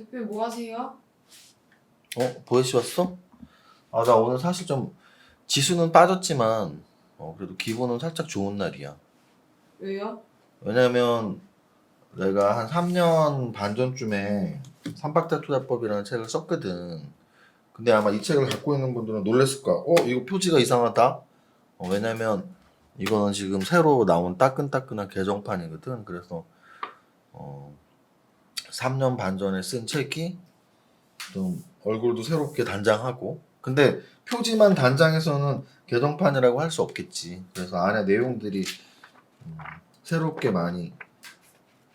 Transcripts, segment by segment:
대표님 뭐 하세요? 보혜씨 왔어? 나 오늘 사실 좀 지수는 빠졌지만 그래도 기분은 살짝 좋은 날이야. 왜요? 왜냐면 내가 한 3년 반 전쯤에 삼박자 투자법이라는 책을 썼거든. 근데 아마 이 책을 갖고 있는 분들은 놀랬을 거야. 이거 표지가 이상하다? 왜냐면 이거는 지금 새로 나온 따끈따끈한 개정판이거든. 그래서 3년 반 전에 쓴 책이 좀 얼굴도 새롭게 단장하고, 근데 표지만 단장해서는 개정판이라고 할 수 없겠지. 그래서 안에 내용들이 새롭게 많이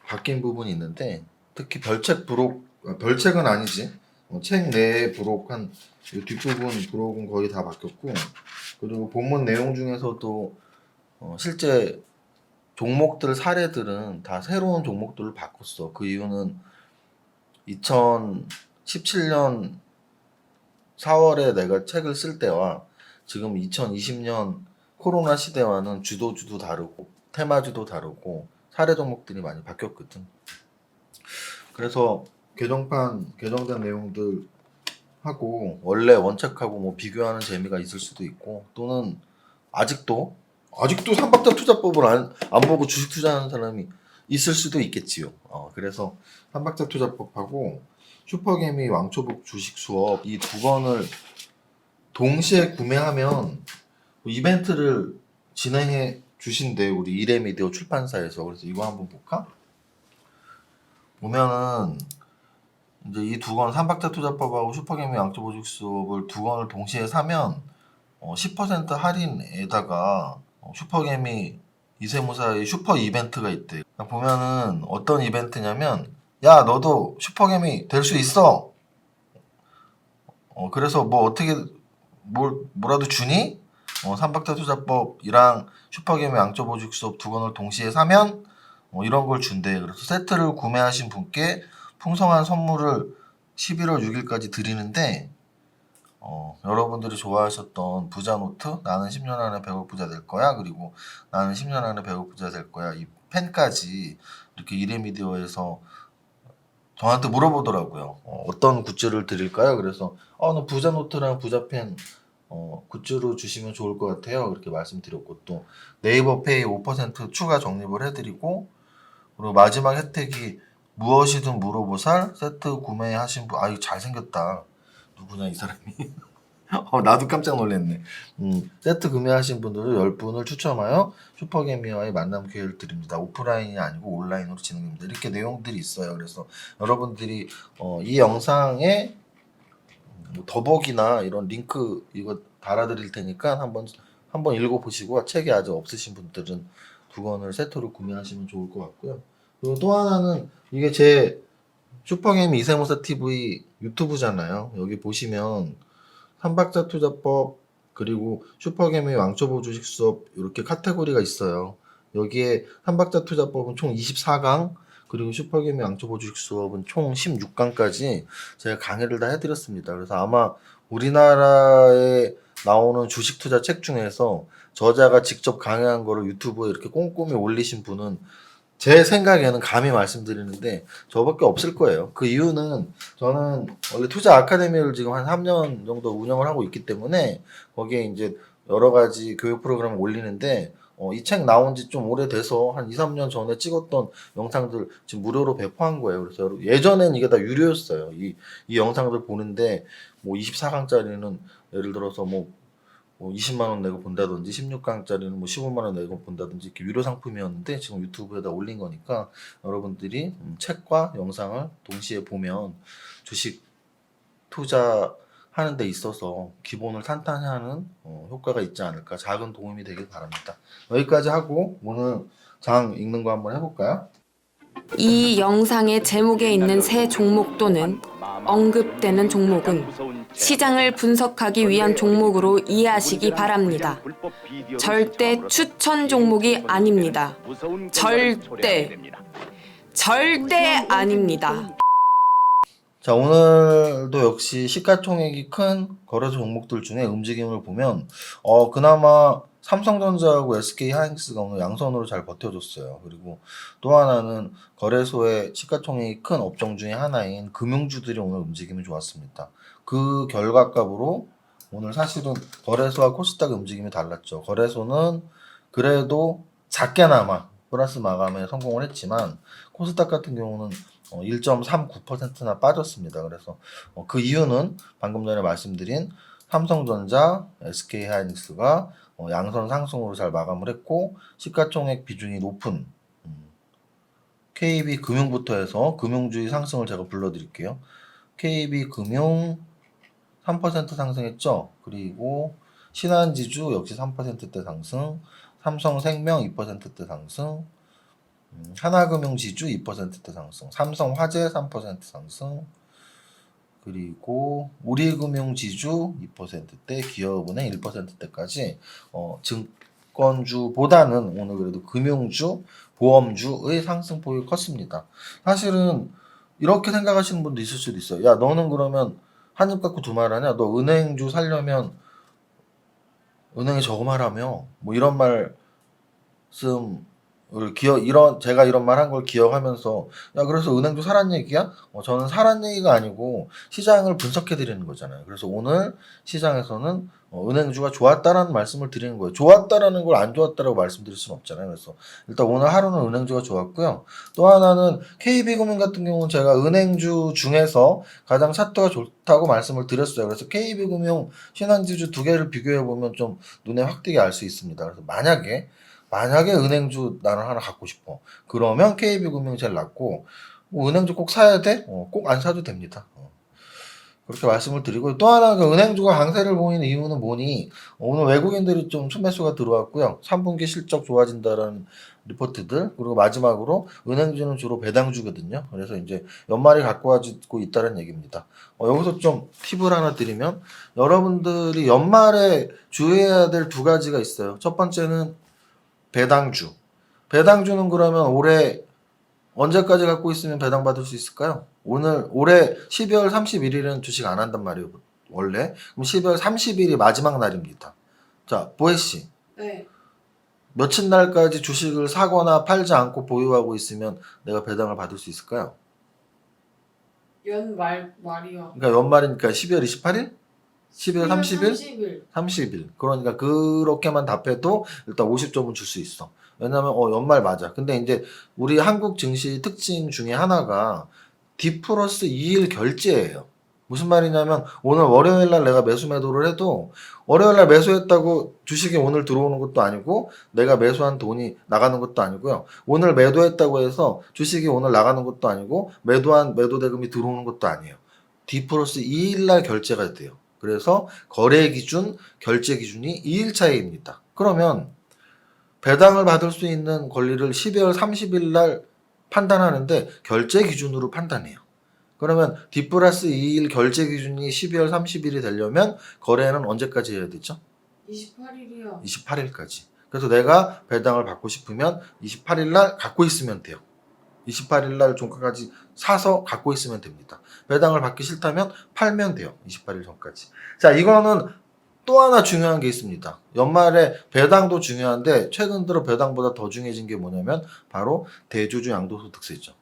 바뀐 부분이 있는데, 특히 별책은 아니지, 책 내 부록 한 뒷부분 부록은 거의 다 바뀌었고, 그리고 본문 내용 중에서도 실제 종목들 사례들은 다 새로운 종목들을 바꿨어. 그 이유는 2017년 4월에 내가 책을 쓸 때와 지금 2020년 코로나 시대와는 주도주도 다르고 테마주도 다르고 사례 종목들이 많이 바뀌었거든. 그래서 개정된 내용들 하고 원래 원책하고 뭐 비교하는 재미가 있을 수도 있고, 또는 아직도 삼박자 투자법을 안 보고 주식 투자하는 사람이 있을 수도 있겠지요. 그래서 삼박자 투자법하고 슈퍼개미 왕초복 주식 수업 이 두 권을 동시에 구매하면 이벤트를 진행해 주신대, 우리 이레미디어 출판사에서. 그래서 이거 한번 볼까? 보면은 이제 이 두 권 삼박자 투자법하고 슈퍼개미 왕초복 주식 수업을 두 권을 동시에 사면 10% 할인에다가 슈퍼개미 이세무사의 슈퍼 이벤트가 있대. 보면은 어떤 이벤트냐면, 야 너도 슈퍼개미 될 수 있어. 그래서 뭐 어떻게 뭐라도 주니? 삼박자 투자법이랑 슈퍼개미 양초보직 수업 두 권을 동시에 사면 이런 걸 준대. 그래서 세트를 구매하신 분께 풍성한 선물을 11월 6일까지 드리는데, 여러분들이 좋아하셨던 부자노트, 나는 10년 안에 100억 부자 될 거야, 그리고 나는 10년 안에 100억 부자 될 거야, 이 펜까지 이렇게 이레미디어에서 저한테 물어보더라고요. 어떤 굿즈를 드릴까요? 그래서 나 부자노트랑 부자펜 굿즈로 주시면 좋을 것 같아요, 그렇게 말씀드렸고, 또 네이버 페이 5% 추가 적립을 해드리고, 그리고 마지막 혜택이 무엇이든 물어보살 세트 구매하신 분, 이거 잘생겼다. 누구냐 이 사람이. 나도 깜짝 놀랐네. 세트 구매하신 분들을 10분을 추첨하여 슈퍼개미와의 만남 기회를 드립니다. 오프라인이 아니고 온라인으로 진행됩니다. 이렇게 내용들이 있어요. 그래서 여러분들이 이 영상에 더보기나 이런 링크 이거 달아드릴 테니까 한번 읽어보시고, 책이 아직 없으신 분들은 두 권을 세트로 구매하시면 좋을 것 같고요. 그리고 또 하나는, 이게 제 슈퍼개미 이세무사 TV 유튜브잖아요. 여기 보시면 삼박자 투자법 그리고 슈퍼개미 왕초보 주식 수업 이렇게 카테고리가 있어요. 여기에 삼박자 투자법은 총 24강, 그리고 슈퍼개미 왕초보 주식 수업은 총 16강까지 제가 강의를 다 해드렸습니다. 그래서 아마 우리나라에 나오는 주식 투자 책 중에서 저자가 직접 강의한 거를 유튜브에 이렇게 꼼꼼히 올리신 분은 제 생각에는 감히 말씀드리는데 저밖에 없을 거예요. 그 이유는, 저는 원래 투자 아카데미를 지금 한 3년 정도 운영을 하고 있기 때문에 거기에 이제 여러 가지 교육 프로그램을 올리는데, 이 책 나온 지 좀 오래돼서 한 2, 3년 전에 찍었던 영상들 지금 무료로 배포한 거예요. 그래서 예전엔 이게 다 유료였어요. 이 영상들 보는데, 뭐 24강짜리는 예를 들어서 뭐 20만 원 내고 본다든지, 16강짜리는 뭐 15만 원 내고 본다든지 이렇게 유료 상품이었는데, 지금 유튜브에다 올린 거니까 여러분들이 책과 영상을 동시에 보면 주식 투자하는 데 있어서 기본을 탄탄히 하는 효과가 있지 않을까, 작은 도움이 되길 바랍니다. 여기까지 하고 오늘 장 읽는 거 한번 해볼까요? 이 영상의 제목에 있는 세 종목 또는 언급되는 종목은 시장을 분석하기 위한 종목으로 이해하시기 바랍니다. 절대 추천 종목이 아닙니다. 절대 아닙니다. 자, 오늘도 역시 시가총액이 큰 거래 종목들 중에 움직임을 보면 그나마 삼성전자하고 SK하이닉스가 오늘 양선으로 잘 버텨줬어요. 그리고 또 하나는 거래소의 시가총액이 큰 업종 중에 하나인 금융주들이 오늘 움직임이 좋았습니다. 그 결과값으로 오늘 사실은 거래소와 코스닥의 움직임이 달랐죠. 거래소는 그래도 작게나마 플러스 마감에 성공을 했지만 코스닥 같은 경우는 1.39%나 빠졌습니다. 그래서 그 이유는 방금 전에 말씀드린 삼성전자, SK하이닉스가 양선 상승으로 잘 마감을 했고 시가총액 비중이 높은 KB금융부터 해서 금융주의 상승을 제가 불러드릴게요. KB금융 3% 상승했죠. 그리고 신한지주 역시 3%대 상승, 삼성생명 2%대 상승, 하나금융지주 2%대 상승, 삼성화재 3% 상승, 그리고 우리금융지주 2%대, 기업은행 1%대까지 증권주보다는 오늘 그래도 금융주, 보험주의 상승폭이 컸습니다. 사실은 이렇게 생각하시는 분도 있을 수도 있어요. 야, 너는 그러면 한입 갖고 두 말 하냐? 너 은행주 살려면 은행에 저거 말하며 뭐 이런 말씀 제가 이런 말 한 걸 기억하면서 야 그래서 은행도 사란 얘기야? 저는 사란 얘기가 아니고 시장을 분석해 드리는 거잖아요. 그래서 오늘 시장에서는 은행주가 좋았다라는 말씀을 드리는 거예요. 좋았다라는 걸 안 좋았다라고 말씀드릴 수는 없잖아요. 그래서 일단 오늘 하루는 은행주가 좋았고요. 또 하나는 KB금융 같은 경우는 제가 은행주 중에서 가장 차트가 좋다고 말씀을 드렸어요. 그래서 KB금융, 신한지주 두 개를 비교해 보면 좀 눈에 확 띄게 알 수 있습니다. 그래서 만약에 은행주 나는 하나 갖고 싶어. 그러면 KB금융이 제일 낫고 뭐 은행주 꼭 사야 돼? 꼭 안 사도 됩니다. 그렇게 말씀을 드리고 또 하나 그 은행주가 강세를 보이는 이유는 뭐니? 오늘 외국인들이 좀 순매수가 들어왔고요. 3분기 실적 좋아진다라는 리포트들 그리고 마지막으로 은행주는 주로 배당주거든요. 그래서 이제 연말이 갖고 와지고 있다는 얘기입니다. 여기서 좀 팁을 하나 드리면 여러분들이 연말에 주의해야 될 두 가지가 있어요. 첫 번째는 배당주. 배당주는 그러면 올해 언제까지 갖고 있으면 배당받을 수 있을까요? 올해 12월 31일은 주식 안 한단 말이에요. 원래. 그럼 12월 30일이 마지막 날입니다. 자, 보혜씨. 네. 며칠 날까지 주식을 사거나 팔지 않고 보유하고 있으면 내가 배당을 받을 수 있을까요? 말이요. 그러니까 연말이니까 12월 28일? 12월 30일? 30일. 30일. 그러니까 그렇게만 답해도 일단 50점은 줄 수 있어. 왜냐면 연말 맞아. 근데 이제 우리 한국 증시 특징 중에 하나가 D 플러스 2일 결제예요. 무슨 말이냐면 오늘 월요일 날 내가 매수 매도를 해도 월요일 날 매수했다고 주식이 오늘 들어오는 것도 아니고 내가 매수한 돈이 나가는 것도 아니고요. 오늘 매도했다고 해서 주식이 오늘 나가는 것도 아니고 매도한 매도 대금이 들어오는 것도 아니에요. D 플러스 2일 날 결제가 돼요. 그래서 거래 기준, 결제 기준이 2일 차이입니다. 그러면 배당을 받을 수 있는 권리를 12월 30일 날 판단하는데 결제 기준으로 판단해요. 그러면 D 플러스 2일 결제 기준이 12월 30일이 되려면 거래는 언제까지 해야 되죠? 28일이요. 28일까지. 그래서 내가 배당을 받고 싶으면 28일 날 갖고 있으면 돼요. 28일 날 종가까지 사서 갖고 있으면 됩니다. 배당을 받기 싫다면 팔면 돼요. 28일 전까지. 자, 이거는 또 하나 중요한 게 있습니다. 연말에 배당도 중요한데 최근 들어 배당보다 더 중요해진 게 뭐냐면 바로 대주주 양도소득세죠.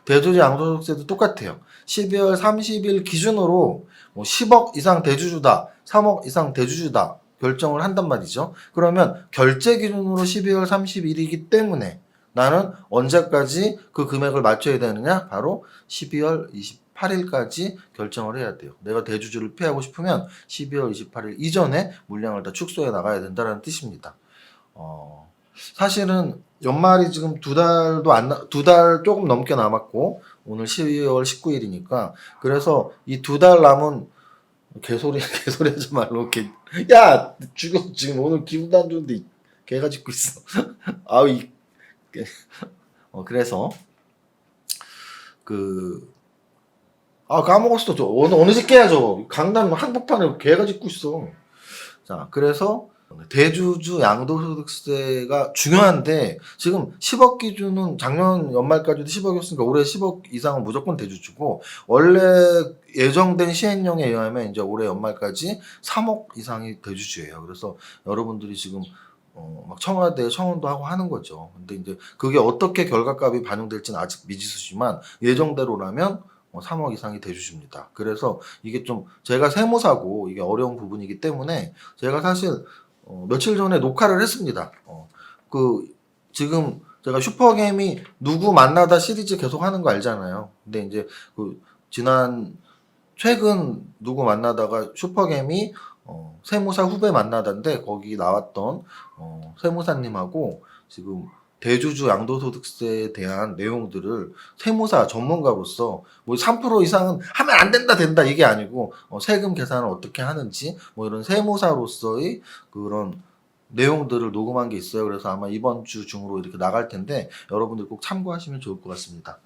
대주주 양도소득세도 똑같아요. 12월 30일 기준으로 뭐 10억 이상 대주주다, 3억 이상 대주주다 결정을 한단 말이죠. 그러면 결제 기준으로 12월 30일이기 때문에 나는 언제까지 그 금액을 맞춰야 되느냐? 바로 12월 28일까지 결정을 해야 돼요. 내가 대주주를 피하고 싶으면 12월 28일 이전에 물량을 다 축소해 나가야 된다는 뜻입니다. 사실은 연말이 지금 두 달 조금 넘게 남았고 오늘 12월 19일이니까 그래서 이 두 달 남은 개소리 하지 말로 야 죽여 지금 오늘 기분도 안 좋은데 개가 짖고 있어. 그래서 까먹었어. 저 어느 새끼야 저 강남 한복판에 개가 짖고 있어. 자, 그래서 대주주 양도소득세가 중요한데 지금 10억 기준은 작년 연말까지도 10억이었으니까 올해 10억 이상은 무조건 대주주고 원래 예정된 시행령에 의하면 이제 올해 연말까지 3억 이상이 대주주예요. 그래서 여러분들이 지금 막 청와대 청원도 하고 하는 거죠. 근데 이제 그게 어떻게 결과값이 반영될지는 아직 미지수지만 예정대로라면 3억 이상이 대주줍니다. 그래서 이게 좀 제가 세무사고 이게 어려운 부분이기 때문에 제가 사실 며칠 전에 녹화를 했습니다. 그 지금 제가 슈퍼게임이 누구 만나다 시리즈 계속 하는 거 알잖아요. 근데 이제 그 최근 누구 만나다가 슈퍼게임이 세무사 후배 만나다인데 거기 나왔던 세무사님하고 지금 대주주 양도소득세에 대한 내용들을 세무사 전문가로서 뭐 3% 이상은 하면 안 된다 된다 이게 아니고 세금 계산을 어떻게 하는지 뭐 이런 세무사로서의 그런 내용들을 녹음한 게 있어요. 그래서 아마 이번 주 중으로 이렇게 나갈 텐데 여러분들 꼭 참고하시면 좋을 것 같습니다.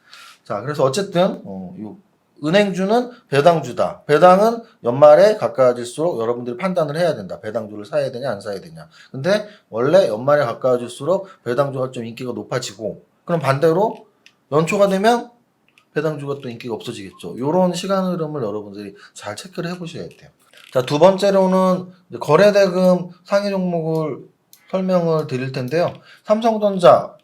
자, 그래서 어쨌든 은행주는 배당주다. 배당은 연말에 가까워질수록 여러분들이 판단을 해야 된다. 배당주를 사야 되냐 안 사야 되냐. 근데 원래 연말에 가까워질수록 배당주가 좀 인기가 높아지고 그럼 반대로 연초가 되면 배당주가 또 인기가 없어지겠죠. 이런 시간 흐름을 여러분들이 잘 체크를 해보셔야 돼요. 자, 두 번째로는 거래대금 상위 종목을 설명을 드릴 텐데요. 삼성전자,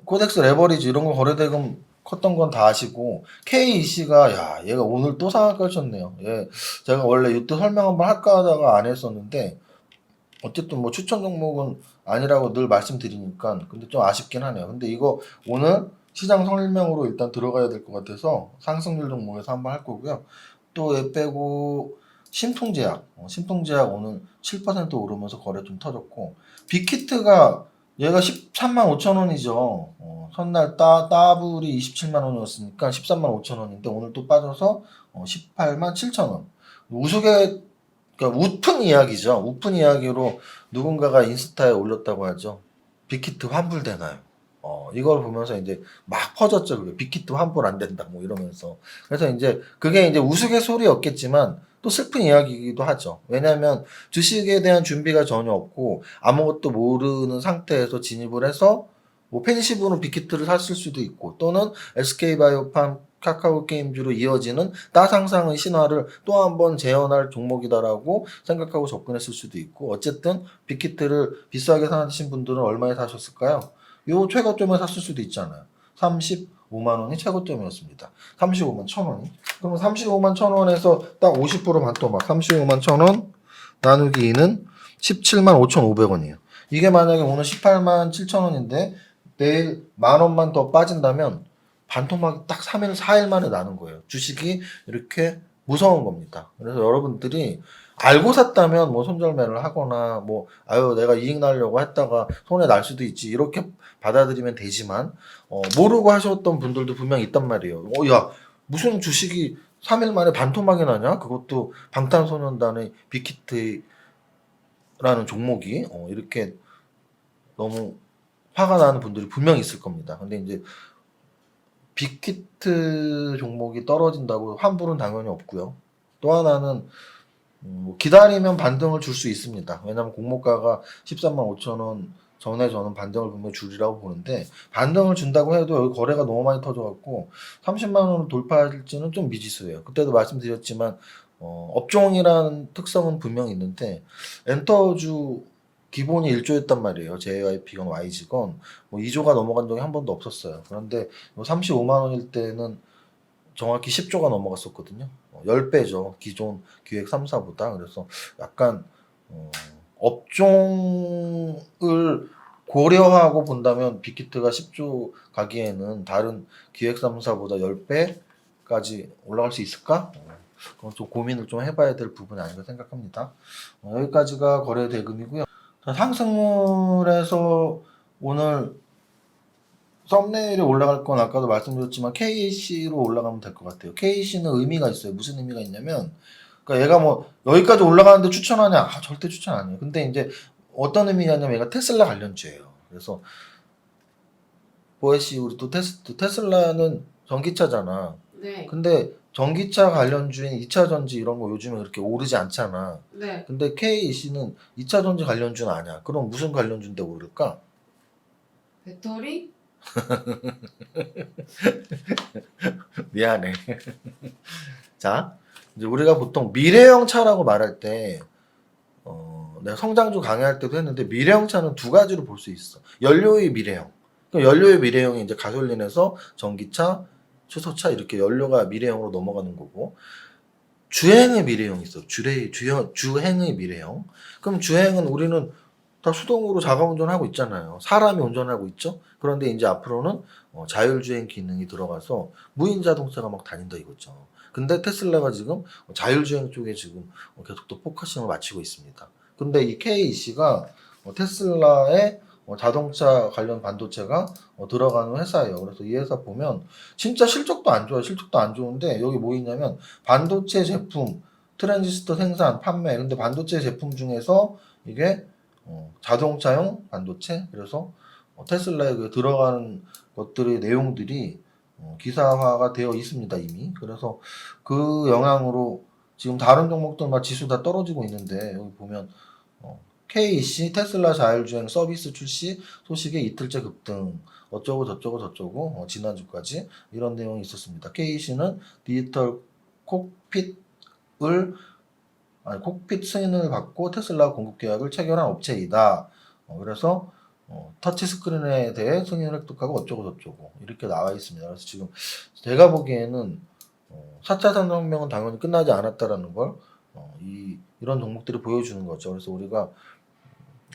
코덱스 레버리지 이런 거 거래대금 컸던 건 다 아시고 KEC가 얘가 오늘 또 상한가를 쳤네요. 제가 원래 이때 설명 한번 할까 하다가 안 했었는데 어쨌든 추천 종목은 아니라고 늘 말씀드리니까 근데 좀 아쉽긴 하네요. 근데 이거 오늘 시장 설명으로 일단 들어가야 될 것 같아서 상승률 종목에서 한번 할 거고요. 또 얘 빼고 신통제약 오늘 7% 오르면서 거래 좀 터졌고 빅히트가 얘가 13만 5천 원이죠. 첫날 따블이 27만 원이었으니까 13만 5천 원인데 오늘 또 빠져서 18만 7천 원. 그러니까 웃픈 이야기죠. 웃픈 이야기로 누군가가 인스타에 올렸다고 하죠. 빅히트 환불되나요? 이걸 보면서 이제 막 퍼졌죠. 그게 빅히트 환불 안 된다 이러면서. 그래서 이제 그게 이제 우스갯소리였겠지만 또 슬픈 이야기이기도 하죠. 왜냐하면 주식에 대한 준비가 전혀 없고 아무것도 모르는 상태에서 진입을 해서 펜시브로 빅히트를 샀을 수도 있고 또는 SK바이오팜 카카오게임즈로 이어지는 따상상의 신화를 또 한 번 재현할 종목이다라고 생각하고 접근했을 수도 있고 어쨌든 빅히트를 비싸게 사신 분들은 얼마에 사셨을까요? 요 최고점에 샀을 수도 있잖아요. 35만 원이 최고점이었습니다. 35만 1천 원이. 그럼 35만 1천 원에서 딱 50% 반토막 35만 1천 원 나누기 2는 17만 5,500원이에요. 이게 만약에 오늘 18만 7천 원인데 내일 만 원만 더 빠진다면 반토막이 딱 3일, 4일 만에 나는 거예요. 주식이 이렇게 무서운 겁니다. 그래서 여러분들이 알고 샀다면 손절매를 하거나 내가 이익 나려고 했다가 손해 날 수도 있지 이렇게 받아들이면 되지만 모르고 하셨던 분들도 분명히 있단 말이에요. 야 무슨 주식이 3일 만에 반토막이 나냐? 그것도 방탄소년단의 빅히트라는 종목이 이렇게 너무 화가 나는 분들이 분명히 있을 겁니다. 근데 이제 빅히트 종목이 떨어진다고 환불은 당연히 없고요. 또 하나는 기다리면 반등을 줄 수 있습니다. 왜냐하면 공모가가 13만 5천 원 전에 저는 반등을 분명히 줄이라고 보는데 반등을 준다고 해도 여기 거래가 너무 많이 터져갖고 30만 원을 돌파할지는 좀 미지수예요. 그때도 말씀드렸지만 업종이라는 특성은 분명히 있는데 엔터주 기본이 1조였단 말이에요. JYP건 YG건 2조가 넘어간 적이 한 번도 없었어요. 그런데 35만 원일 때는 정확히 10조가 넘어갔었거든요. 10배죠. 기존 기획 3사보다. 그래서 약간 업종을 고려하고 본다면 빅히트가 10조 가기에는 다른 기획 3사보다 10배까지 올라갈 수 있을까? 그건 좀 고민을 좀 해봐야 될 부분이 아닌가 생각합니다. 여기까지가 거래 대금이고요. 상승률에서 오늘 썸네일에 올라갈 건 아까도 말씀드렸지만 KC로 올라가면 될 것 같아요. KC는 의미가 있어요. 무슨 의미가 있냐면 그러니까 얘가 여기까지 올라가는데 추천하냐? 절대 추천 안 해요. 근데 이제 어떤 의미냐면 얘가 테슬라 관련주예요. 그래서 보혜씨 우리 또 테슬라는 전기차잖아. 네. 근데 전기차 관련주인 2차 전지 이런 거 요즘에 그렇게 오르지 않잖아. 네. 근데 KEC는 2차 전지 관련주는 아니야. 그럼 무슨 관련주인데 오를까? 배터리? 미안해. 자, 이제 우리가 보통 미래형 차라고 말할 때 내가 성장주 강의할 때도 했는데 미래형차는 두 가지로 볼 수 있어. 연료의 미래형. 그럼 연료의 미래형이 이제 가솔린에서 전기차, 수소차 이렇게 연료가 미래형으로 넘어가는 거고 주행의 미래형이 있어. 주행의 미래형. 그럼 주행은 우리는 다 수동으로 자가 운전하고 있잖아요. 사람이 운전하고 있죠. 그런데 이제 앞으로는 자율주행 기능이 들어가서 무인 자동차가 막 다닌다 이거죠. 근데 테슬라가 지금 자율주행 쪽에 지금 계속 또 포커싱을 맞추고 있습니다. 근데 이 KEC가 테슬라의 자동차 관련 반도체가 들어가는 회사예요. 그래서 이 회사 보면 진짜 실적도 안 좋아요. 실적도 안 좋은데 여기 뭐 있냐면 반도체 제품, 트랜지스터 생산, 판매. 근데 반도체 제품 중에서 이게 자동차용 반도체. 그래서 테슬라에 그 들어가는 것들의 내용들이 기사화가 되어 있습니다 이미. 그래서 그 영향으로 지금 다른 종목들 막 지수 다 떨어지고 있는데 여기 보면 KEC 테슬라 자율주행 서비스 출시 소식에 이틀째 급등 어쩌고 저쩌고 지난주까지 이런 내용이 있었습니다. KEC는 디지털 콕핏 승인을 받고 테슬라 공급 계약을 체결한 업체이다. 그래서 터치스크린에 대해 승인을 획득하고 어쩌고 저쩌고 이렇게 나와 있습니다. 그래서 지금 제가 보기에는 4차 산업혁명은 당연히 끝나지 않았다라는 걸 이런 종목들이 보여주는 거죠. 그래서 우리가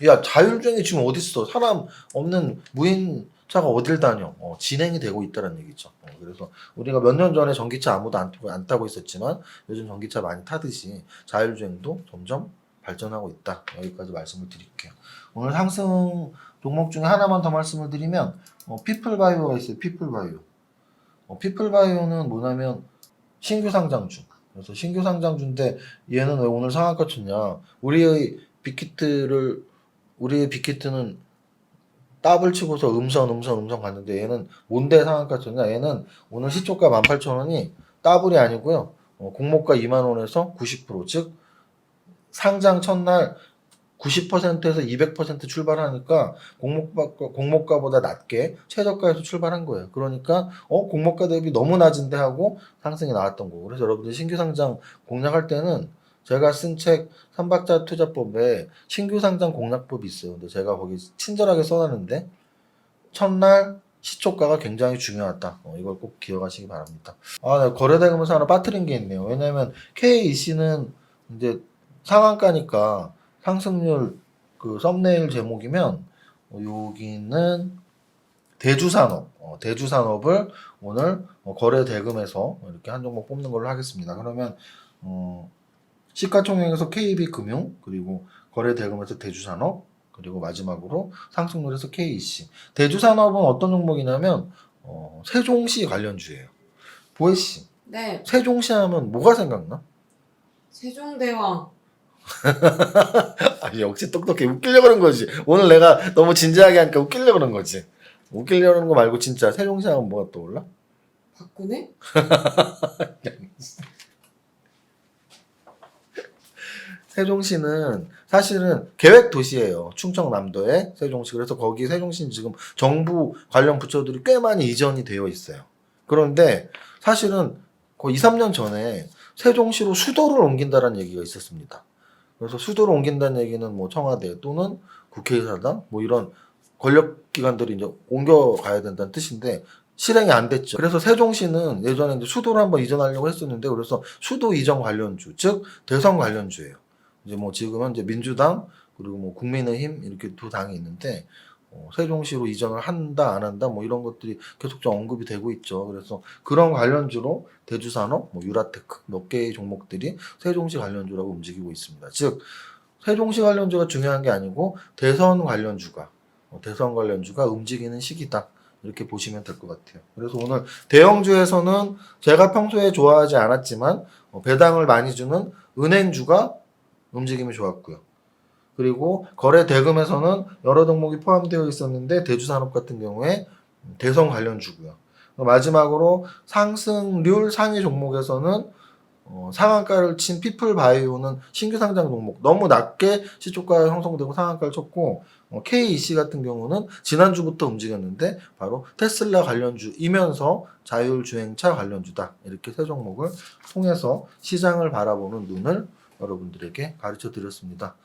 야 자율주행이 지금 어디 있어? 사람 없는 무인차가 어딜 다녀? 진행이 되고 있다는 얘기죠. 그래서 우리가 몇 년 전에 전기차 아무도 안 타고 있었지만 요즘 전기차 많이 타듯이 자율주행도 점점 발전하고 있다. 여기까지 말씀을 드릴게요. 오늘 상승 종목 중에 하나만 더 말씀을 드리면 피플바이오가 있어요. 피플바이오. 피플바이오는 뭐냐면 신규 상장주. 그래서 신규 상장주인데 얘는 왜 오늘 상한가 쳤냐? 우리의 빅히트는 더블 치고서 음선 갔는데 얘는 뭔데 상한가 쳤냐? 얘는 오늘 시초가 18,000원이 더블이 아니고요. 공모가 20,000원에서 90%, 즉 상장 첫날 90%에서 200% 출발하니까 공모가보다 낮게 최저가에서 출발한 거예요. 그러니까 공모가 대비 너무 낮은데 하고 상승이 나왔던 거고. 그래서 여러분들 신규 상장 공략할 때는 제가 쓴 책 3박자 투자법에 신규 상장 공략법이 있어요. 근데 제가 거기 친절하게 써놨는데 첫날 시초가가 굉장히 중요하다. 이걸 꼭 기억하시기 바랍니다. 네, 거래대금에서 하나 빠뜨린 게 있네요. 왜냐면 KEC는 이제 상한가니까 상승률 그 썸네일 제목이면 여기는 대주산업을 오늘 거래 대금에서 이렇게 한 종목 뽑는 걸로 하겠습니다. 그러면 시가총액에서 KB금융 그리고 거래 대금에서 대주산업 그리고 마지막으로 상승률에서 KEC. 대주산업은 어떤 종목이냐면 세종시 관련주예요. 보혜 씨. 네. 세종시 하면 뭐가 생각나? 세종대왕. 역시 똑똑해. 웃기려고 그런 거지. 오늘 내가 너무 진지하게 하니까 웃기려고 그런 거지. 웃기려는 거 말고 진짜 세종시 하면 뭐가 떠올라? 박근혜? 세종시는 사실은 계획 도시예요. 충청남도의 세종시. 그래서 거기 세종시는 지금 정부 관련 부처들이 꽤 많이 이전이 되어 있어요. 그런데 사실은 거의 2, 3년 전에 세종시로 수도를 옮긴다는 얘기가 있었습니다. 그래서 수도를 옮긴다는 얘기는 뭐 청와대 또는 국회의사당 뭐 이런 권력기관들이 이제 옮겨가야 된다는 뜻인데 실행이 안 됐죠. 그래서 세종시는 예전에 이제 수도를 한번 이전하려고 했었는데 그래서 수도 이전 관련주, 즉 대선 관련주예요. 이제 뭐 지금 현재 민주당 그리고 뭐 국민의힘 이렇게 두 당이 있는데 세종시로 이전을 한다 안 한다 뭐 이런 것들이 계속 좀 언급이 되고 있죠. 그래서 그런 관련주로 대주산업, 뭐 유라테크 몇 개의 종목들이 세종시 관련주라고 움직이고 있습니다. 즉 세종시 관련주가 중요한 게 아니고 대선 관련주가 움직이는 시기다. 이렇게 보시면 될 것 같아요. 그래서 오늘 대형주에서는 제가 평소에 좋아하지 않았지만 배당을 많이 주는 은행주가 움직임이 좋았고요. 그리고 거래 대금에서는 여러 종목이 포함되어 있었는데 대주산업 같은 경우에 대선 관련주고요. 마지막으로 상승률 상위 종목에서는 상한가를 친 피플바이오는 신규 상장 종목 너무 낮게 시초가가 형성되고 상한가를 쳤고 KEC 같은 경우는 지난주부터 움직였는데 바로 테슬라 관련주이면서 자율주행차 관련주다. 이렇게 세 종목을 통해서 시장을 바라보는 눈을 여러분들에게 가르쳐 드렸습니다.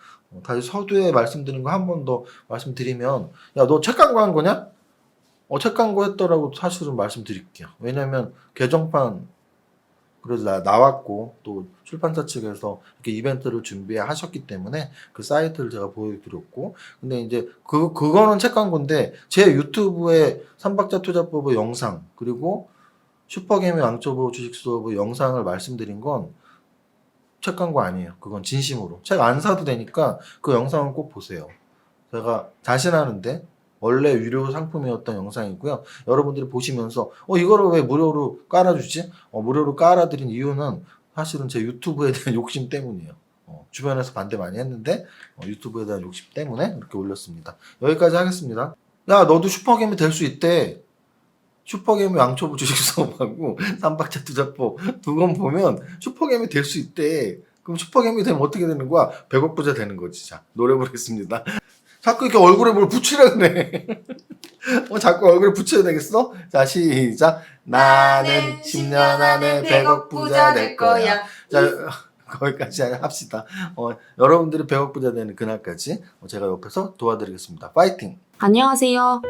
다시 서두에 말씀드린 거 한 번 더 말씀드리면, 야, 너 책 광고한 거냐? 책 광고했더라고 사실은 말씀드릴게요. 왜냐면 개정판 그래도 나왔고 또 출판사 측에서 이렇게 이벤트를 준비하셨기 때문에 그 사이트를 제가 보여드렸고, 근데 이제 그거는 책 광고인데 제 유튜브에 삼박자 투자법의 영상 그리고 슈퍼게임의 왕초보 주식 수업의 영상을 말씀드린 건 책 광고 아니에요. 그건 진심으로 책 안 사도 되니까 그 영상은 꼭 보세요. 제가 자신하는데 원래 유료 상품이었던 영상이고요. 여러분들이 보시면서 이거를 왜 무료로 깔아주지? 무료로 깔아드린 이유는 사실은 제 유튜브에 대한 욕심 때문이에요. 주변에서 반대 많이 했는데 유튜브에 대한 욕심 때문에 이렇게 올렸습니다. 여기까지 하겠습니다. 야, 너도 슈퍼게임이 될 수 있대. 슈퍼게임의 왕초보 주식 수업하고 삼박자 투자법 두 권 보면 슈퍼게임이 될 수 있대. 그럼 슈퍼게임이 되면 어떻게 되는 거야? 100억 부자 되는 거지. 자, 노래 부르겠습니다. 자꾸 이렇게 얼굴에 뭘 붙이려 그래. 자꾸 얼굴에 붙여야 되겠어? 자, 시작. 나는 10년 안에 100억 부자 될 거야. 자, 거기까지 합시다. 여러분들이 100억 부자 되는 그날까지 제가 옆에서 도와드리겠습니다. 파이팅! 안녕하세요.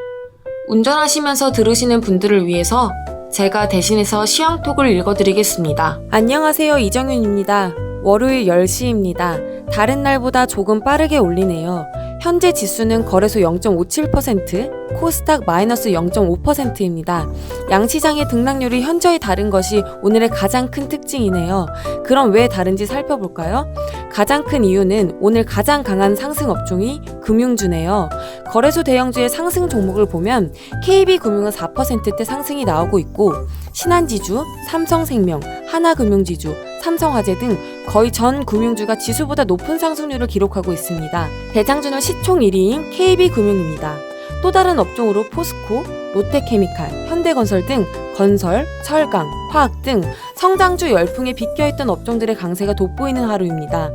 운전하시면서 들으시는 분들을 위해서 제가 대신해서 시황톡을 읽어드리겠습니다. 안녕하세요. 이정윤입니다. 월요일 10시입니다. 다른 날보다 조금 빠르게 올리네요. 현재 지수는 거래소 0.57%, 코스닥 마이너스 0.5%입니다. 양시장의 등락률이 현저히 다른 것이 오늘의 가장 큰 특징이네요. 그럼 왜 다른지 살펴볼까요? 가장 큰 이유는 오늘 가장 강한 상승 업종이 금융주네요. 거래소 대형주의 상승 종목을 보면 KB금융은 4%대 상승이 나오고 있고, 신한지주, 삼성생명, 하나금융지주, 삼성화재 등 거의 전 금융주가 지수보다 높은 상승률을 기록하고 있습니다. 대장주는 시총 1위인 KB금융입니다. 또 다른 업종으로 포스코, 롯데케미칼, 현대건설 등 건설, 철강, 화학 등 성장주 열풍에 비껴있던 업종들의 강세가 돋보이는 하루입니다.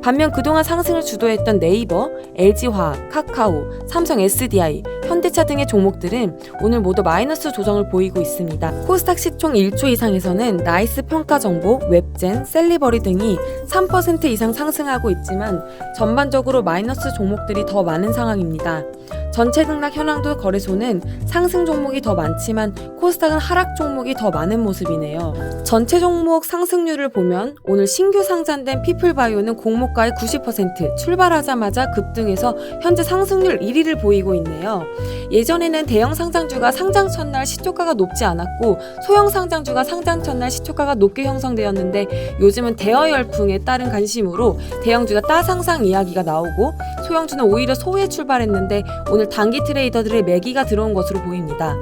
반면 그동안 상승을 주도했던 네이버, LG화학, 카카오, 삼성 SDI, 현대차 등의 종목들은 오늘 모두 마이너스 조정을 보이고 있습니다. 코스닥 시총 1조 이상에서는 나이스 평가정보, 웹젠, 셀리버리 등이 3% 이상 상승하고 있지만 전반적으로 마이너스 종목들이 더 많은 상황입니다. 전체 등락 현황도 거래소는 상승 종목이 더 많지만 코스닥은 하락 종목이 더 많은 모습이네요. 전체 종목 상승률을 보면 오늘 신규 상장된 피플바이오는 공모가의 90%, 출발하자마자 급등해서 현재 상승률 1위를 보이고 있네요. 예전에는 대형 상장주가 상장 첫날 시초가가 높지 않았고 소형 상장주가 상장 첫날 시초가가 높게 형성되었는데, 요즘은 대여 열풍에 따른 관심으로 대형주가 따상상 이야기가 나오고 소형주는 오히려 소외 출발했는데 오늘 단기 트레이더들의 매기가 들어온 것으로 보입니다.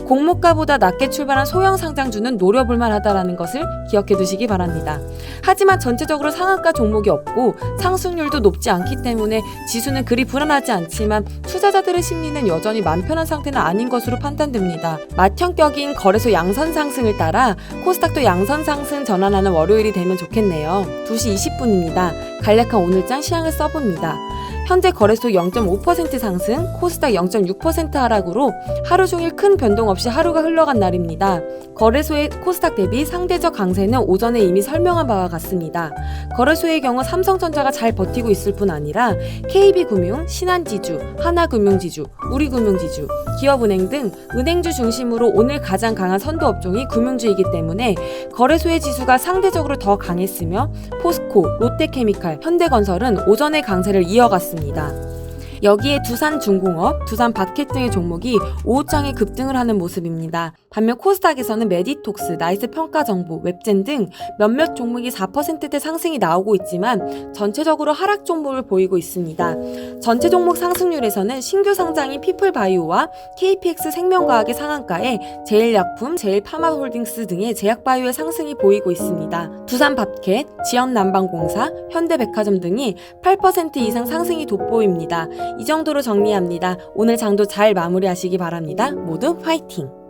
공모가보다 낮게 출발한 소형 상장주는 노려볼만 하다라는 것을 기억해 두시기 바랍니다. 하지만 전체적으로 상한가 종목이 없고 상승률도 높지 않기 때문에 지수는 그리 불안하지 않지만 투자자들의 심리는 여전히 맘 편한 상태는 아닌 것으로 판단됩니다. 맏형격인 거래소 양선 상승을 따라 코스닥도 양선 상승 전환하는 월요일이 되면 좋겠네요. 2시 20분입니다. 간략한 오늘장 시황을 써봅니다. 현재 거래소 0.5% 상승, 코스닥 0.6% 하락으로 하루 종일 큰 변동 없이 하루가 흘러간 날입니다. 거래소의 코스닥 대비 상대적 강세는 오전에 이미 설명한 바와 같습니다. 거래소의 경우 삼성전자가 잘 버티고 있을 뿐 아니라 KB금융, 신한지주, 하나금융지주, 우리금융지주, 기업은행 등 은행주 중심으로 오늘 가장 강한 선도 업종이 금융주이기 때문에 거래소의 지수가 상대적으로 더 강했으며 포스코, 롯데케미칼, 현대건설은 오전의 강세를 이어갔습니다. 여기에 두산중공업, 두산바켓 등의 종목이 오후장에 급등을 하는 모습입니다. 반면 코스닥에서는 메디톡스, 나이스 평가정보, 웹젠 등 몇몇 종목이 4%대 상승이 나오고 있지만 전체적으로 하락 종목을 보이고 있습니다. 전체 종목 상승률에서는 신규 상장인 피플바이오와 KPX 생명과학의 상한가에 제일약품, 제일파마홀딩스 등의 제약바이오의 상승이 보이고 있습니다. 두산바켓, 지역난방공사, 현대백화점 등이 8% 이상 상승이 돋보입니다. 이 정도로 정리합니다. 오늘 장도 잘 마무리하시기 바랍니다. 모두 화이팅!